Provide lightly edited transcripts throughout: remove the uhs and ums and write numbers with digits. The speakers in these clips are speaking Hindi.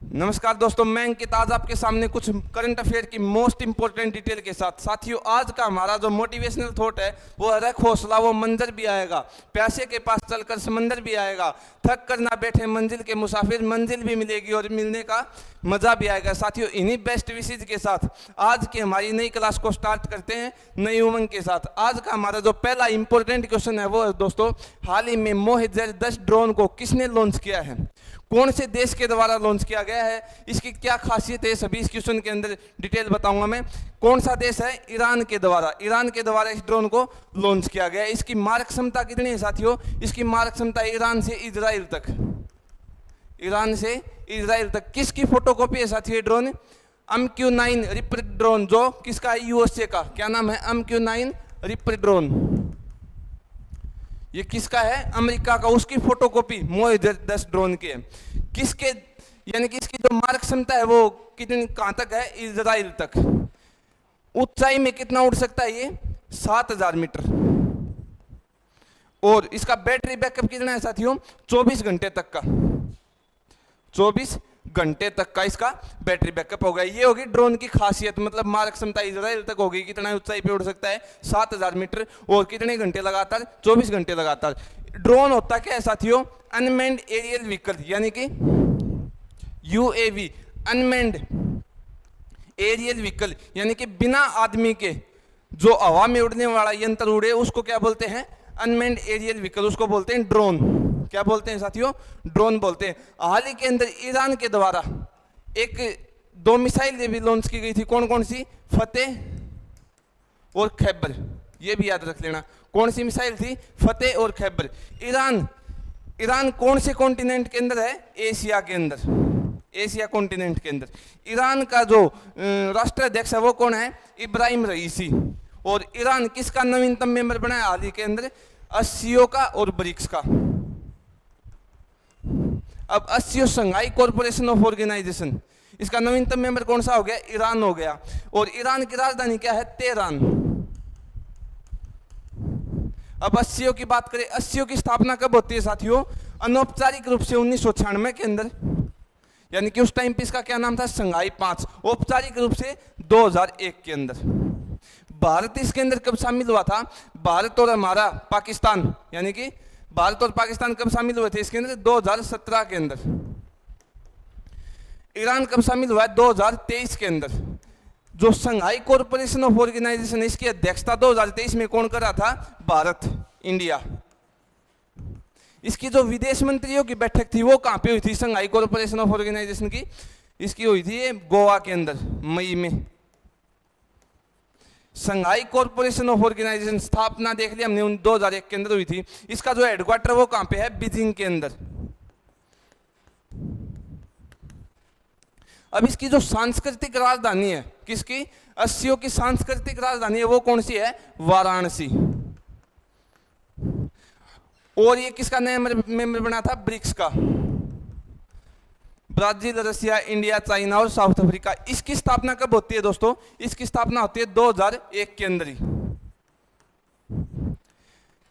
नमस्कार दोस्तों, मैं अंकित आज आपके सामने कुछ करंट अफेयर की मोस्ट इंपॉर्टेंट डिटेल के साथ। साथियों, आज का हमारा जो मोटिवेशनल थॉट है वो है रख हौसला, वो मंजर भी आएगा। प्यासे के पास चलकर समंदर भी आएगा। थक कर ना बैठे मंजिल के मुसाफिर, मंजिल भी मिलेगी और मिलने का मजा भी आएगा। साथियों, इन्हीं बेस्ट विशेज के साथ आज की हमारी नई क्लास को स्टार्ट करते हैं नई उमंग के साथ। आज का हमारा जो पहला इंपॉर्टेंट क्वेश्चन है वो है दोस्तों, हाल ही में मोहित-10 ड्रोन को किसने लॉन्च किया है? कौन से देश के द्वारा लॉन्च किया गया है? इसकी क्या खासियत है, सभी इस क्वेश्चन के अंदर डिटेल बताऊंगा मैं। कौन सा देश है? ईरान के द्वारा इस ड्रोन को लॉन्च किया गया है। इसकी मारक क्षमता कितनी है साथियों? इसकी मारक क्षमता ईरान से इजराइल तक किसकी फोटोकॉपी है साथियों? ड्रोन MQ-9 रिपर ड्रोन, जो किसका है? यूएसए का। क्या नाम है? MQ-9 ripper drone. ये किसका है? अमेरिका का। उसकी फोटोकॉपी मोहित-10 ड्रोन की है। किसके, यानी कि इसकी जो मारक क्षमता है वो कितनी, कहां तक है? इजराइल तक। ऊंचाई में कितना उड़ सकता है ये? 7000 मीटर। और इसका बैटरी बैकअप कितना है साथियों? 24 घंटे तक का। 24 घंटे तक का इसका बैटरी बैकअप होगा। ये होगी ड्रोन की खासियत, मतलब मारक क्षमता इजराइल तक होगी। कितना ऊंचाई पे उड़ सकता है? 7000 मीटर। और कितने घंटे लगातार? 24 घंटे लगातार। ड्रोन होता क्या है साथियों? अनमैन्ड एरियल व्हीकल, यानी कि UAV, अनमैन्ड एरियल व्हीकल, यानी कि बिना आदमी के जो हवा में उड़ने वाला यंत्र उड़े उसको क्या बोलते हैं? Unmanned aerial vehicle. उसको बोलते हैं ड्रोन। क्या बोलते हैं साथियों? ड्रोन बोलते हैं। हाल ही के अंदर ईरान के द्वारा दो मिसाइल भी लॉन्च की गई थी। कौन कौन सी? फतेह और खैबर। ये भी याद रख लेना, कौन सी मिसाइल थी? फतेह और खैबर। ईरान कौन से कॉन्टिनेंट के अंदर है? एशिया के अंदर, एशिया कॉन्टिनेंट के अंदर। ईरान का जो राष्ट्राध्यक्ष है वो कौन है? इब्राहिम रईसी। और ईरान किसका नवीनतम मेंबर बना है हाल ही के अंदर? ASEAN का और ब्रिक्स का। अब ASEAN Shanghai corporation of organisation, इसका नवीनतम मेंबर कौन सा हो गया? ईरान हो गया। और ईरान की राजधानी क्या है? तेहरान। अब ASEAN की बात करें, ASEAN की स्थापना कब होती है साथियों? अनौपचारिक रूप से 1996 के अंदर, यानी कि उस टाइम पे इसका क्या नाम था? शंघाई 5। औपचारिक रूप से 2001 के अंदर। भारत इसके अंदर कब शामिल हुआ था? भारत और हमारा पाकिस्तान, यानी कि भारत और पाकिस्तान कब शामिल हुए थे इसके अंदर? 2017 के अंदर। ईरान कब शामिल हुआ है? 2023 के अंदर। जो शंघाई कॉरपोरेशन ऑफ ऑर्गेनाइजेशन, इसकी अध्यक्षता 2023 में कौन कर रहा था? भारत, इंडिया। इसकी जो विदेश मंत्रियों की बैठक थी वो कहां पे हुई थी? शंघाई कॉरपोरेशन ऑफ ऑर्गेनाइजेशन की इसकी हुई थी गोवा के अंदर, मई में। शंघाई कॉरपोरेशन ऑफ ऑर्गेनाइजेशन स्थापना देख लिया हमने 2001 के अंदर हुई थी। इसका जो हेडक्वार्टर वो कहां पे है? बीजिंग के अंदर। अब इसकी जो सांस्कृतिक राजधानी है, किसकी? ASEAN की सांस्कृतिक राजधानी है वो कौन सी है? वाराणसी। और ये किसका नया मेंबर बना था? ब्रिक्स का। ब्राजील, रशिया, इंडिया, चाइना और साउथ अफ्रीका। इसकी स्थापना कब होती है दोस्तों? इसकी स्थापना होती है 2001 के अंदर ही।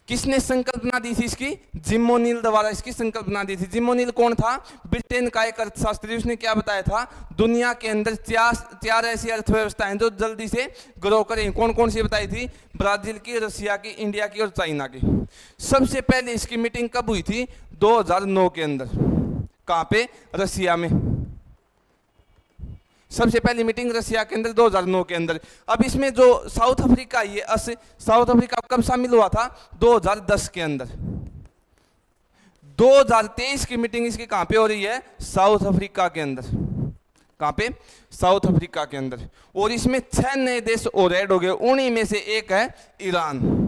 किसने संकल्पना दी थी इसकी? जिम ओ'नील द्वारा इसकी संकल्पना दी थी। जिम ओ'नील कौन था? ब्रिटेन का एक अर्थशास्त्री। उसने क्या बताया था? दुनिया के अंदर चार ऐसी अर्थव्यवस्थाएं जो जल्दी से ग्रो करें। कौन कौन सी बताई थी? ब्राजील की, रशिया की, इंडिया की और चाइना की। सबसे पहले इसकी मीटिंग कब हुई थी? 2009 के अंदर। कहां पे? रशिया में। सबसे पहली मीटिंग रशिया के अंदर 2009 के अंदर। अब इसमें जो साउथ अफ्रीका, ये साउथ अफ्रीका कब शामिल हुआ था? 2010 के अंदर। 2023 की मीटिंग इसकी कहां पे हो रही है? साउथ अफ्रीका के अंदर। कहां पे? साउथ अफ्रीका के अंदर। और इसमें 6 नए देश और ऐड हो गए, उन्हीं में से एक है ईरान।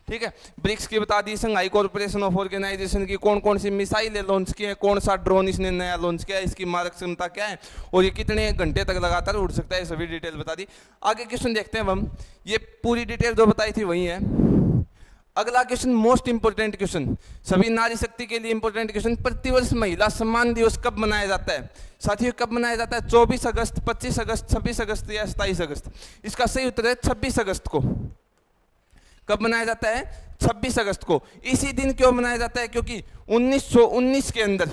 ठीक है, ब्रिक्स की बता दी, शंघाई कॉरपोरेशन ऑफ ऑर्गेनाइजेशन की कौन कौन सी मिसाइलें लॉन्च की है, कौन सा ड्रोन इसने नया लॉन्च किया है, इसकी मारक क्षमता क्या है और ये कितने घंटे तक लगातार उड़ सकता है, सभी डिटेल बता दी। आगे क्वेश्चन देखते हैं हम। ये पूरी डिटेल जो बताई थी वही है। अगला क्वेश्चन मोस्ट इंपोर्टेंट क्वेश्चन, सभी नारी शक्ति के लिए इंपोर्टेंट क्वेश्चन। प्रतिवर्ष महिला सम्मान दिवस कब मनाया जाता है साथियों? कब मनाया जाता है? 24 अगस्त, 25 अगस्त, 26 अगस्त या 27 अगस्त? इसका सही उत्तर है 26 अगस्त को। कब मनाया जाता है? 26 अगस्त को। इसी दिन क्यों मनाया जाता है? क्योंकि 1919 के अंदर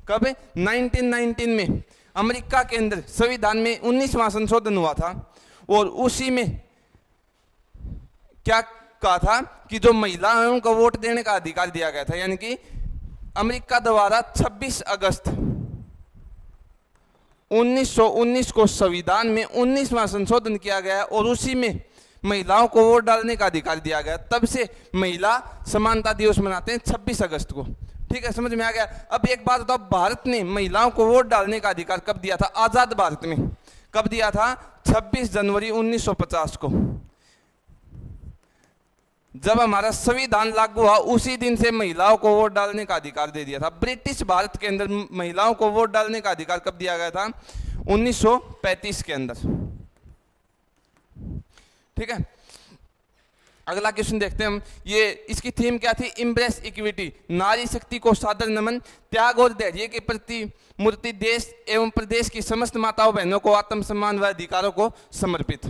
कब? 1919 में अमेरिका के अंदर संविधान में 19वां संशोधन हुआ था, और उसी में क्या कहा था कि जो महिलाओं को वोट देने का अधिकार दिया गया था, यानी कि अमेरिका द्वारा 26 अगस्त 1919 को संविधान में 19वां संशोधन किया गया और उसी में महिलाओं को वोट डालने का अधिकार दिया गया। तब से महिला समानता दिवस मनाते हैं 26 अगस्त को। ठीक है, समझ में आ गया। अब एक बात बताओ, भारत ने महिलाओं को वोट डालने का अधिकार कब दिया था? आजाद भारत में कब दिया था? 26 जनवरी 1950 को, जब हमारा संविधान लागू हुआ उसी दिन से महिलाओं को वोट डालने का अधिकार दे दिया था। ब्रिटिश भारत के अंदर महिलाओं को वोट डालने का अधिकार कब दिया गया था? 1935 के अंदर। ठीक है, अगला क्वेश्चन देखते हैं हम। ये इसकी थीम क्या थी? इम्ब्रेस इक्विटी, नारी शक्ति को सादर नमन, त्याग और धैर्य के प्रति मूर्ति, देश एवं प्रदेश की समस्त माताओं बहनों को आत्मसम्मान व अधिकारों को समर्पित।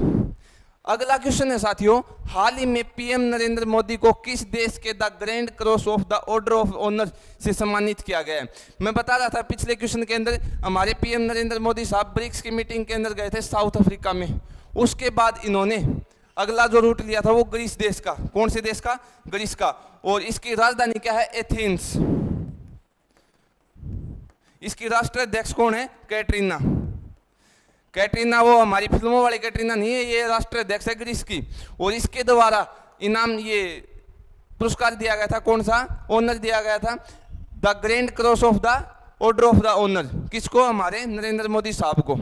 अगला क्वेश्चन है साथियों, हाल ही में पीएम नरेंद्र मोदी को किस देश के the grand cross of the order of honour से सम्मानित किया गया है? मैं बता रहा था पिछले क्वेश्चन के अंदर, हमारे पीएम नरेंद्र मोदी साहब ब्रिक्स की मीटिंग के अंदर गए थे साउथ अफ्रीका में। उसके बाद इन्होंने अगला जो रूट लिया था वो ग्रीस देश का। कौन से देश का? ग्रीस का। और इसकी राजधानी क्या है? एथेंस। इसकी राष्ट्राध्यक्ष कौन है? कैटरीना। कैटरीना वो हमारी फिल्मों वाली कैटरीना नहीं है, ये राष्ट्राध्यक्ष है ग्रीस की। और इसके द्वारा इनाम, ये पुरस्कार दिया गया था, कौन सा? ऑनर दिया गया था, the grand cross of the order of the honour. किसको? हमारे नरेंद्र मोदी साहब को।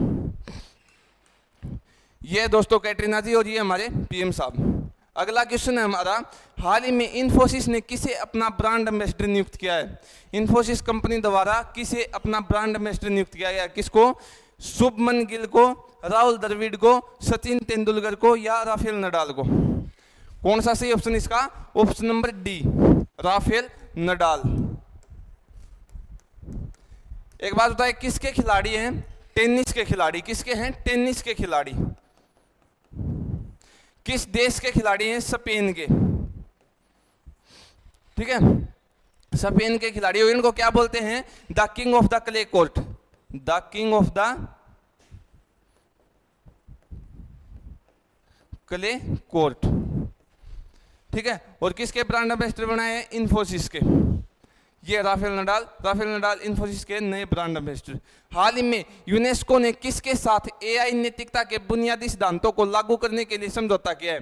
ये दोस्तों कैटरीना जी और ये हमारे पीएम साहब। अगला क्वेश्चन है हमारा, हाल ही में इन्फोसिस ने किसे अपना ब्रांड एम्बेसडर नियुक्त किया है? इन्फोसिस कंपनी द्वारा किसे अपना ब्रांड एम्बेसडर नियुक्त किया गया? किसको? शुभमन गिल को, राहुल द्रविड़ को, सचिन तेंदुलकर को या राफेल नडाल को? कौन सा सही ऑप्शन इसका? Option number D, Rafael Nadal. एक बात बताइए, किसके खिलाड़ी हैं? टेनिस के खिलाड़ी। किसके हैं? टेनिस के खिलाड़ी। किस देश के खिलाड़ी हैं? स्पेन के। ठीक है, स्पेन के खिलाड़ी। इनको क्या बोलते हैं? The king of the clay court, the king of the clay court. ठीक है, और किसके ब्रांड एम्बेसडर बनाए हैं? इन्फोसिस के। ये राफेल नडाल इन्फोसिस के नए ब्रांड एम्बेसडर। हाल ही में यूनेस्को ने किसके साथ एआई नैतिकता के बुनियादी सिद्धांतों को लागू करने के लिए समझौता किया है?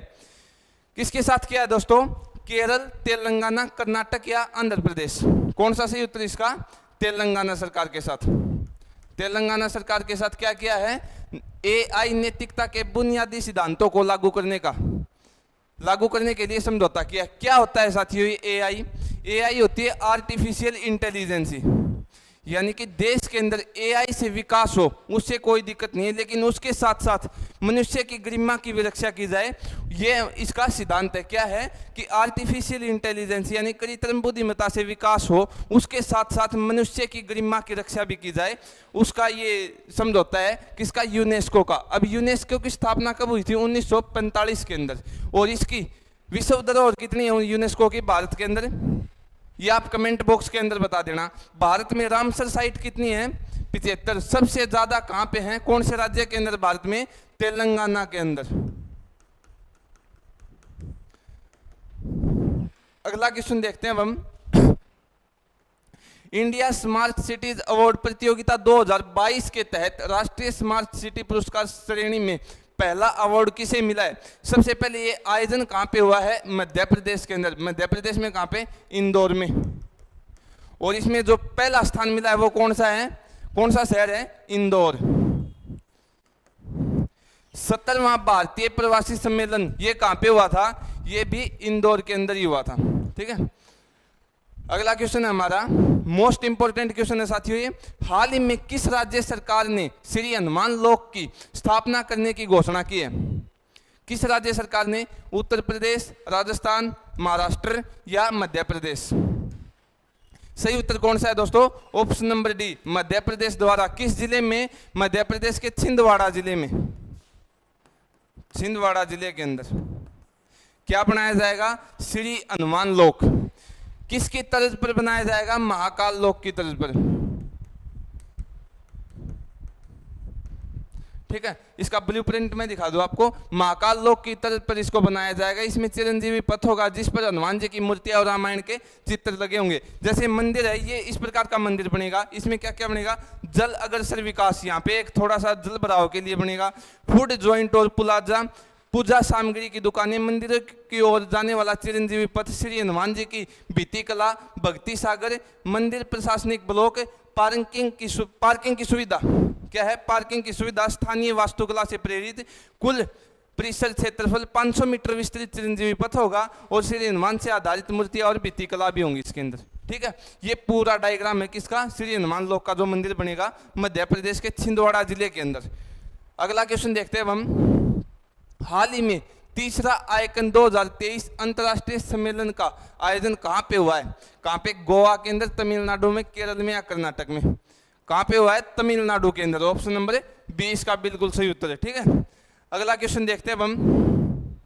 किसके साथ किया है दोस्तों? केरल, तेलंगाना, कर्नाटक या आंध्र प्रदेश? कौन सा सही उत्तर इसका? तेलंगाना सरकार के साथ। तेलंगाना सरकार के साथ क्या किया है? एआई नैतिकता के बुनियादी सिद्धांतों को लागू करने के लिए समझौता किया। क्या होता है साथियों ये एआई? एआई होती है आर्टिफिशियल इंटेलिजेंस, यानी कि देश के अंदर एआई से विकास हो उससे कोई दिक्कत नहीं है, लेकिन उसके साथ साथ मनुष्य की गरिमा की भी रक्षा की जाए, ये इसका सिद्धांत है। क्या है कि आर्टिफिशियल इंटेलिजेंस यानी कृत्रिम बुद्धिमत्ता से विकास हो, उसके साथ साथ मनुष्य की गरिमा की रक्षा भी की जाए, उसका ये समझौता है। किसका? यूनेस्को का। अब यूनेस्को की स्थापना कब हुई थी? 1945 के अंदर। और इसकी विश्व धरोहर कितनी है यूनेस्को की भारत के अंदर? ये आप कमेंट बॉक्स के अंदर बता देना। भारत में रामसर साइट कितनी है? 75। सबसे ज्यादा कहां पे हैं? कौन से राज्य के अंदर भारत में? तेलंगाना के अंदर। अगला क्वेश्चन देखते हैं अब हम। इंडिया स्मार्ट सिटीज अवार्ड प्रतियोगिता 2022 के तहत राष्ट्रीय स्मार्ट सिटी पुरस्कार श्रेणी में पहला अवार्ड किसे मिला है? सबसे पहले ये आयोजन कहां पे हुआ है? मध्य प्रदेश के अंदर। मध्य प्रदेश में कहां पे? इंदौर में। और इसमें जो पहला स्थान मिला है वो कौन सा है? कौन सा शहर है? इंदौर। 70वां भारतीय प्रवासी सम्मेलन ये कहां पे हुआ था? ये भी इंदौर के अंदर ही हुआ था। ठीक है, अगला क्वेश्चन है हमारा, मोस्ट इंपोर्टेंट क्वेश्चन है साथियों ये। हाल ही में किस राज्य सरकार ने श्री हनुमान लोक की स्थापना करने की घोषणा की है? किस राज्य सरकार ने? उत्तर प्रदेश, राजस्थान, महाराष्ट्र या मध्य प्रदेश? सही उत्तर कौन सा है दोस्तों? Option number D, Madhya Pradesh द्वारा। किस जिले में? मध्य प्रदेश के छिंदवाड़ा जिले में। छिंदवाड़ा जिले के अंदर क्या बनाया जाएगा? श्री हनुमान लोक। किसकी तर्ज पर बनाया जाएगा? महाकाल लोक की तर्ज पर। ठीक है। इसका ब्लूप्रिंट मैं दिखा दूं आपको। महाकाल लोक की तर्ज पर इसको बनाया जाएगा। इसमें चिरंजीवी पथ होगा जिस पर हनुमान जी की मूर्तियां और रामायण के चित्र लगे होंगे। जैसे मंदिर है, ये इस प्रकार का मंदिर बनेगा। इसमें क्या क्या बनेगा? जल अग्रसर विकास, यहाँ पे एक थोड़ा सा जल भराव के लिए बनेगा। फूड जॉइंट और प्लाजा, पूजा सामग्री की दुकानें, मंदिर की ओर जाने वाला चिरंजीवी पथ, श्री हनुमान जी की भीति कला, भक्ति सागर, मंदिर प्रशासनिक ब्लॉक, पार्किंग की सुविधा। क्या है? पार्किंग की सुविधा। स्थानीय वास्तुकला से प्रेरित कुल परिसर क्षेत्रफल 500 मीटर विस्तृत चिरंजीवी पथ होगा और श्री हनुमान से आधारित मूर्तियां और भित्ति कला भी होंगी इसके अंदर। ठीक है, ये पूरा डायग्राम है किसका? श्री हनुमान लोक का जो मंदिर बनेगा मध्य प्रदेश के छिंदवाड़ा जिले के अंदर। अगला क्वेश्चन देखते हैं हम। हाल ही में तीसरा आयकन 2023 अंतर्राष्ट्रीय सम्मेलन का आयोजन कहाँ पे हुआ है? कहाँ पे? गोवा के अंदर, तमिलनाडु में, केरल में या कर्नाटक में? कहाँ पे हुआ है? तमिलनाडु के अंदर। ऑप्शन नंबर 20 का बिल्कुल सही उत्तर है। ठीक है, अगला क्वेश्चन देखते हैं अब हम।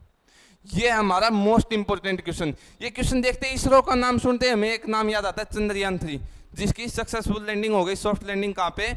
ये हमारा मोस्ट इंपोर्टेंट क्वेश्चन। ये क्वेश्चन देखते हैं, इसरो का नाम सुनते हैं हमें एक नाम याद आता है, चंद्रयान 3, जिसकी सक्सेसफुल लैंडिंग हो गई, सॉफ्ट लैंडिंग। कहाँ पे?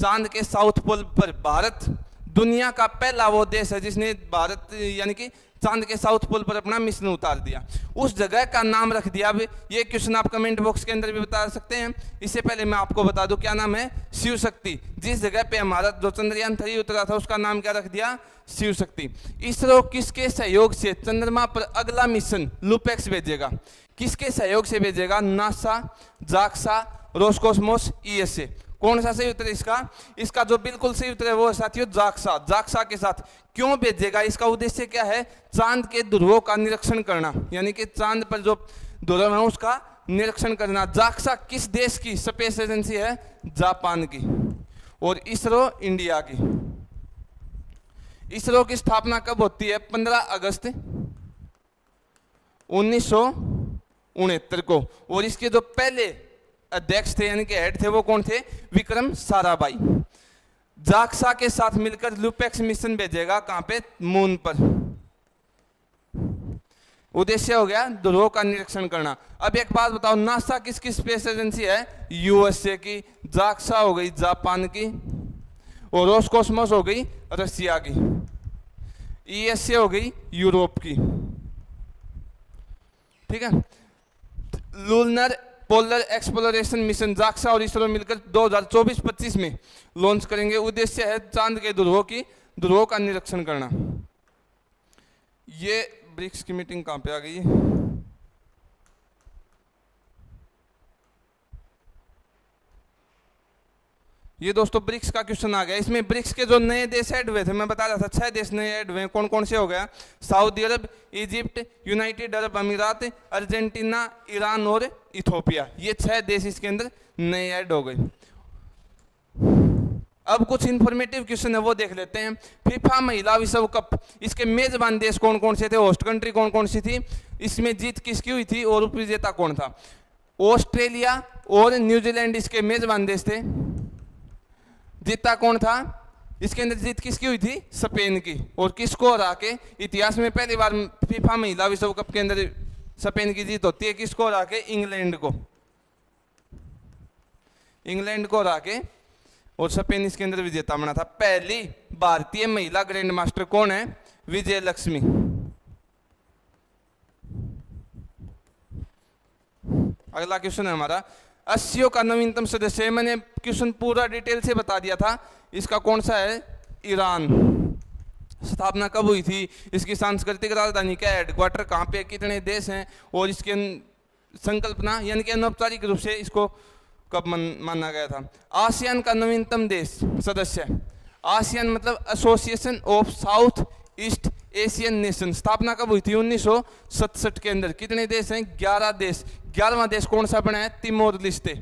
चांद के साउथ पोल पर। भारत दुनिया का पहला वो देश है जिसने भारत यानी कि चांद के साउथ पोल पर अपना मिशन उतार दिया। उस जगह का नाम रख दिया। अब ये क्वेश्चन आप कमेंट बॉक्स के अंदर भी बता सकते हैं। इससे पहले मैं आपको बता दूं क्या नाम है? शिव शक्ति। जिस जगह पे हमारा जो चंद्रयान 3 उतरा था उसका नाम क्या रख दिया? शिव शक्ति। इसरो किसके सहयोग से चंद्रमा पर अगला मिशन लुपेक्स भेजेगा? किसके सहयोग से भेजेगा? NASA, JAXA, Roscosmos, ESA. कौन सा सही उत्तर है इसका? इसका जो बिल्कुल सही उत्तर है वो साथियों जाक्सा। जाक्सा के साथ क्यों भेजेगा? इसका उद्देश्य क्या है? चांद के ध्रुवों का निरीक्षण करना, यानी कि चांद पर जो ध्रुव है उसका निरीक्षण करना। जाक्सा किस देश की स्पेस एजेंसी है? जापान की। और इसरो इंडिया की। इसरो की स्थापना कब होती है? 15 अगस्त 1969 को। और इसके जो पहले अध्यक्ष थे यानी कि हेड थे वो कौन थे? विक्रम साराभाई। जाक्सा के साथ मिलकर लुपेक्स मिशन भेजेगा। कहां पे? मून पर। उद्देश्य हो गया ध्रुवों का निरीक्षण करना। अब एक बात बताओ, नासा किसकी स्पेस एजेंसी है? यूएसए की। जाक्सा हो गई जापान की और रोस्कोसमोस हो गई रसिया की। ईएसए हो गई यूरोप की। ठीक है, lunar polar exploration mission JAXA और इसरो मिलकर 2024-25 में लॉन्च करेंगे। उद्देश्य है चांद के ध्रुवों का निरीक्षण करना। ये ब्रिक्स की मीटिंग कहां पे आ गई? ये दोस्तों ब्रिक्स का क्वेश्चन आ गया। इसमें ब्रिक्स के जो नए देश ऐड हुए थे, मैं बता रहा था 6 देश नए ऐड हुए। कौन कौन से हो गया? सऊदी अरब, इजिप्ट, यूनाइटेड अरब अमीरात, अर्जेंटीना, ईरान और इथोपिया। ये 6 देश इसके अंदर नए ऐड हो गए। अब कुछ इंफॉर्मेटिव क्वेश्चन है वो देख लेते हैं। फीफा महिला विश्व कप, इसके मेजबान देश कौन कौन से थे? होस्ट कंट्री कौन कौन सी थी? इसमें जीत किसकी हुई थी और उपविजेता कौन था? ऑस्ट्रेलिया और न्यूजीलैंड इसके मेजबान देश थे। जीता कौन था? इसके अंदर जीत किसकी हुई थी? स्पेन की। और किसको हरा के? इतिहास में पहली बार फीफा महिला विश्व कप के अंदर स्पेन की जीत होती है। किसको हरा के? इंग्लैंड को। इंग्लैंड को हरा के और स्पेन इसके अंदर विजेता बना था। पहली भारतीय महिला ग्रैंड मास्टर कौन है? विजय लक्ष्मी। अगला क्वेश्चन है हमारा, अस्सियों का नवीनतम सदस्य है। मैंने क्वेश्चन पूरा डिटेल से बता दिया था। इसका कौन सा है? ईरान। स्थापना कब हुई थी? इसकी सांस्कृतिक राजधानी क्या है? हेडक्वार्टर कहाँ पे? कितने देश हैं? और इसकी संकल्पना यानी कि अनौपचारिक रूप से इसको कब माना गया था? आसियान का नवीनतम देश सदस्य। आसियान मतलब association of south east Asian nation. स्थापना कब हुई थी? 1967 के अंदर। कितने देश हैं? 11 देश। 11वां देश कौन सा बना है? तिमोर लिस्ते।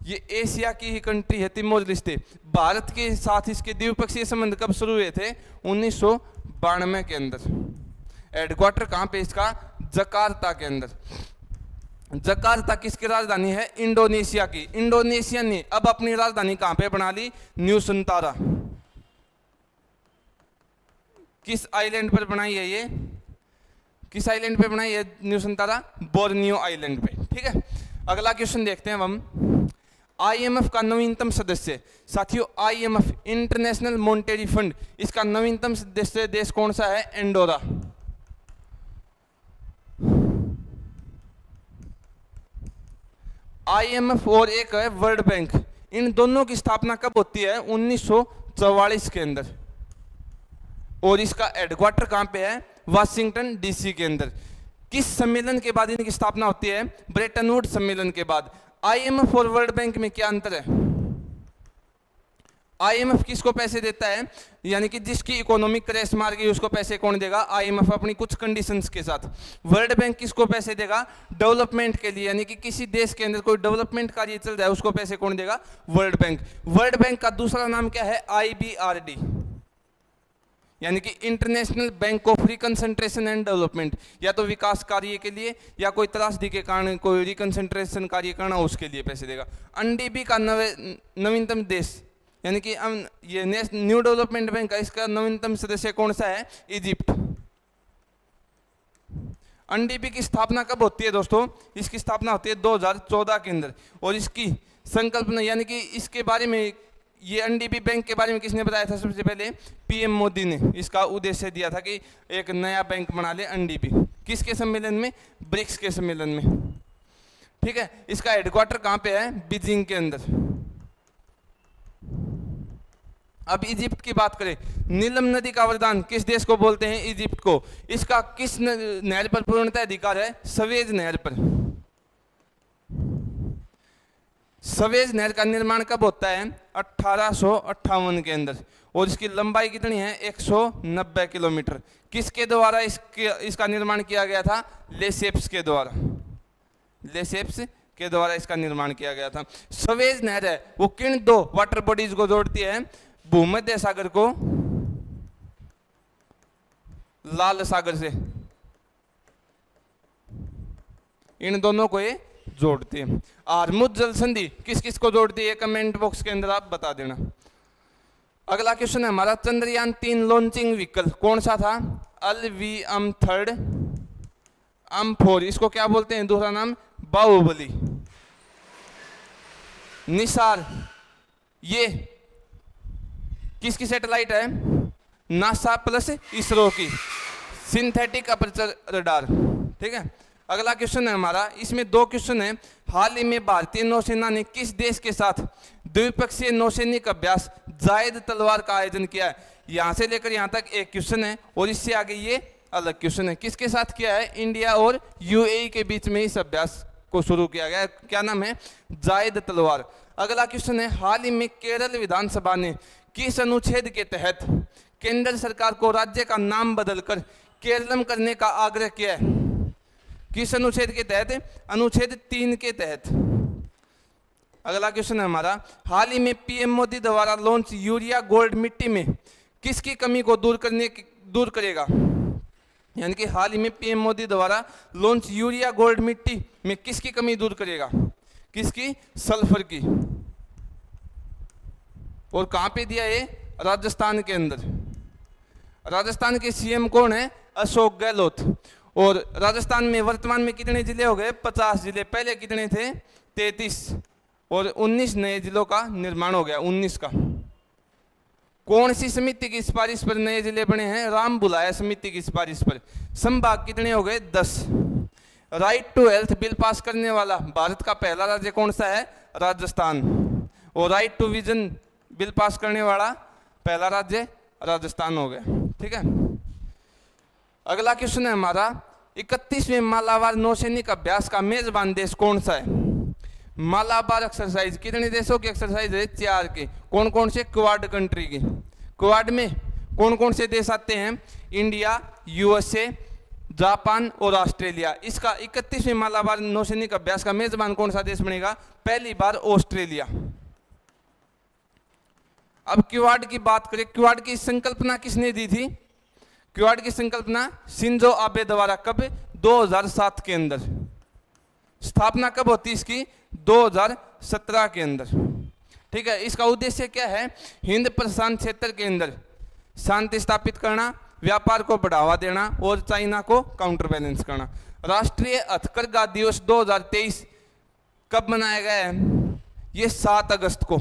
ये एशिया की ही कंट्री है तिमोर लिस्ते। भारत के साथ इसके द्विपक्षीय संबंध कब शुरू हुए थे? 1992 के अंदर। हेडक्वार्टर कहां पे इसका? जकार्ता के अंदर। जकार्ता किसकी राजधानी है? इंडोनेशिया की। इंडोनेशिया ने अब अपनी राजधानी कहां पे बना ली? न्यूसेंटारा। किस आइलैंड पर बनाई है ये? किस आइलैंड पे बनाई है न्यूसेंटारा? बोर्नियो आइलैंड पे। ठीक है, अगला क्वेश्चन देखते हैं हम। आईएमएफ का नवीनतम सदस्य साथियों, आईएमएफ इंटरनेशनल मॉनेटरी फंड, इसका नवीनतम सदस्य देश कौन सा है? एंडोरा। आईएमएफ और एक है वर्ल्ड बैंक, इन दोनों की स्थापना कब होती है? 1944 के अंदर। और इसका हेडक्वार्टर कहां पे है? वाशिंगटन डीसी के अंदर। किस सम्मेलन के बाद इनकी स्थापना होती है? ब्रेटन वुड्स सम्मेलन के बाद। आईएमएफ और वर्ल्ड बैंक में क्या अंतर है? आईएमएफ किसको पैसे देता है? यानी कि जिसकी इकोनॉमिक क्रैश मार गई उसको पैसे कौन देगा? आईएमएफ अपनी कुछ कंडीशंस के साथ। वर्ल्ड बैंक किसको पैसे देगा? डेवलपमेंट के लिए, यानी कि किसी देश के अंदर कोई डेवलपमेंट कार्य चल रहा है उसको पैसे कौन देगा? World bank. वर्ल्ड बैंक का दूसरा नाम क्या है? आईबीआरडी, यानी कि international bank of reconstruction and development, या तो विकास कार्य के लिए या कोई त्रासदी के कारण कोई रिकंसंट्रेशन कार्य करना उसके लिए पैसे देगा। एनडीबी का नवीनतम देश, यानी कि ये न्यू डेवलपमेंट बैंक का इसका नवीनतम सदस्य कौन सा है? इजिप्ट। एनडीबी की स्थापना कब होती है दोस्तों? इसकी स्थापना होती है 2014 के अंदर। और इसकी संकल्पना, यानी कि इसके बारे में, ये एनडीबी बैंक के बारे में किसने बताया था? सबसे पहले पीएम मोदी ने इसका उद्देश्य दिया था कि एक नया बैंक बना ले एनडीबी। किसके सम्मेलन में? ब्रिक्स के सम्मेलन में। ठीक है, इसका हेडक्वार्टर कहां पे है? बीजिंग के अंदर। अब इजिप्ट की बात करें, नीलम नदी का वरदान किस देश को बोलते हैं? इजिप्ट को। इसका किस नहर पर पूर्णतः अधिकार है? सवेज नहर पर। सवेज नहर का निर्माण कब होता है? 1858 के अंदर। और इसकी लंबाई कितनी है? 190 किलोमीटर। किसके द्वारा इसका निर्माण किया गया था? लेसेप्स के द्वारा। लेसेप्स के द्वारा इसका निर्माण किया गया था। सवेज नहर है वो किन दो वाटर बॉडीज को जोड़ती है? भूमध्य सागर को लाल सागर से, इन दोनों को ये जोड़ती है। हार्मुज जल संधि किस किस को जोड़ती है? कमेंट बॉक्स के अंदर आप बता देना। अगला क्वेश्चन है हमारा, चंद्रयान 3 लॉन्चिंग व्हीकल कौन सा था? LVM-3 M4, इसको क्या बोलते हैं? दूसरा नाम बाहुबली। निसार, ये किसकी सैटेलाइट है? नासा प्लस इसरो की, सिंथेटिक अपर्चर रडार। ठीक है, अगला क्वेश्चन है हमारा, इसमें दो क्वेश्चन है। हाल ही में भारतीय नौसेना ने किस देश के साथ द्विपक्षीय नौसैनिक अभ्यास जायद तलवार का आयोजन किया है? यहां से लेकर यहां तक एक क्वेश्चन है और इससे आगे ये अलग क्वेश्चन है। किसके साथ किया है? इंडिया और यूएई के बीच में इस अभ्यास को शुरू किया गया। क्या नाम है? जायद तलवार। अगला क्वेश्चन है, हाल ही में केरल विधानसभा ने किस अनुच्छेद के तहत केंद्र सरकार को राज्य का नाम बदलकर केरलम करने का आग्रह किया है? किस अनुच्छेद के तहत? अनुच्छेद 3 के तहत। अगला क्वेश्चन है हमारा, हाल ही में पीएम मोदी द्वारा लॉन्च यूरिया गोल्ड मिट्टी में किसकी कमी को दूर करेगा? यानी कि हाल ही में पीएम मोदी द्वारा लॉन्च यूरिया गोल्ड मिट्टी में किसकी कमी दूर करेगा? किसकी? सल्फर की। और कहां पे दिया ये? राजस्थान के अंदर। राजस्थान के सीएम कौन है? अशोक गहलोत। और राजस्थान में वर्तमान में कितने जिले हो गए? 50 जिले। पहले कितने थे? 33। और 19 नए जिलों का निर्माण हो गया। 19 का। कौन सी समिति की सिफारिश पर नए जिले बने हैं? राम बुलाया समिति की सिफारिश पर। संभाग कितने हो गए? 10। Right to health bill pass करने वाला भारत का पहला राज्य कौन सा है? राजस्थान। और right to vision bill pass करने वाला पहला राज्य राजस्थान हो गया। ठीक है, अगला क्वेश्चन है हमारा, 31वें मालाबार नौसैनिक अभ्यास का मेजबान देश कौन सा है? मालाबार एक्सरसाइज कितने देशों की एक्सरसाइज है? 4 की। कौन कौन से? क्वाड कंट्री की। क्वाड में कौन कौन से देश आते हैं? इंडिया, यूएसए, जापान और ऑस्ट्रेलिया। इसका 31वें मालाबार नौसैनिक अभ्यास का मेजबान कौन सा देश बनेगा? पहली बार ऑस्ट्रेलिया। अब क्वाड की बात करें, क्वाड की संकल्पना किसने दी थी? क्वाड की संकल्पना शिंजो आबे द्वारा। कब? 2007 के अंदर। स्थापना कब होती इसकी? 2017 के अंदर। ठीक है, इसका उद्देश्य क्या है? हिंद प्रशांत क्षेत्र के अंदर शांति स्थापित करना, व्यापार को बढ़ावा देना और चाइना को काउंटर बैलेंस करना। राष्ट्रीय हथकरघा दिवस 2023 कब मनाया गया है? ये 7 अगस्त को,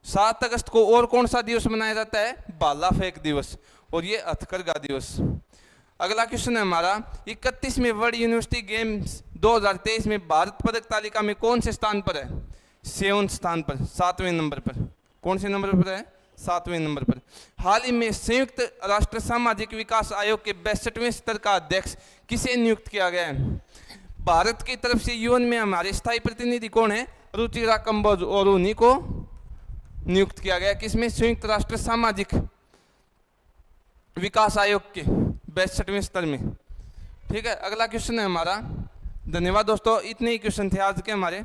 7 अगस्त को और कौन सा दिवस मनाया जाता है? भाला फेंक दिवस, और ये हथकरघा दिवस। अगला क्वेश्चन है हमारा 31वें वर्ल्ड यूनिवर्सिटी गेम्स 2023 में भारत पदक तालिका में कौन से स्थान पर है? 7वें स्थान पर, 7वें नंबर पर। कौन से नंबर पर है? 7वें नंबर पर। हाल ही में संयुक्त राष्ट्र सामाजिक विकास आयोग के 62वें स्तर का अध्यक्ष किसे नियुक्त किया गया है? भारत की तरफ से यूएन में हमारे स्थायी प्रतिनिधि कौन है? रुचिरा कंबोज, और उन्हीं को नियुक्त किया गया किसमें? संयुक्त राष्ट्र सामाजिक विकास आयोग के 62वें स्तर में। ठीक है, अगला क्वेश्चन है हमारा। धन्यवाद दोस्तों, इतने ही क्वेश्चन थे आज के हमारे।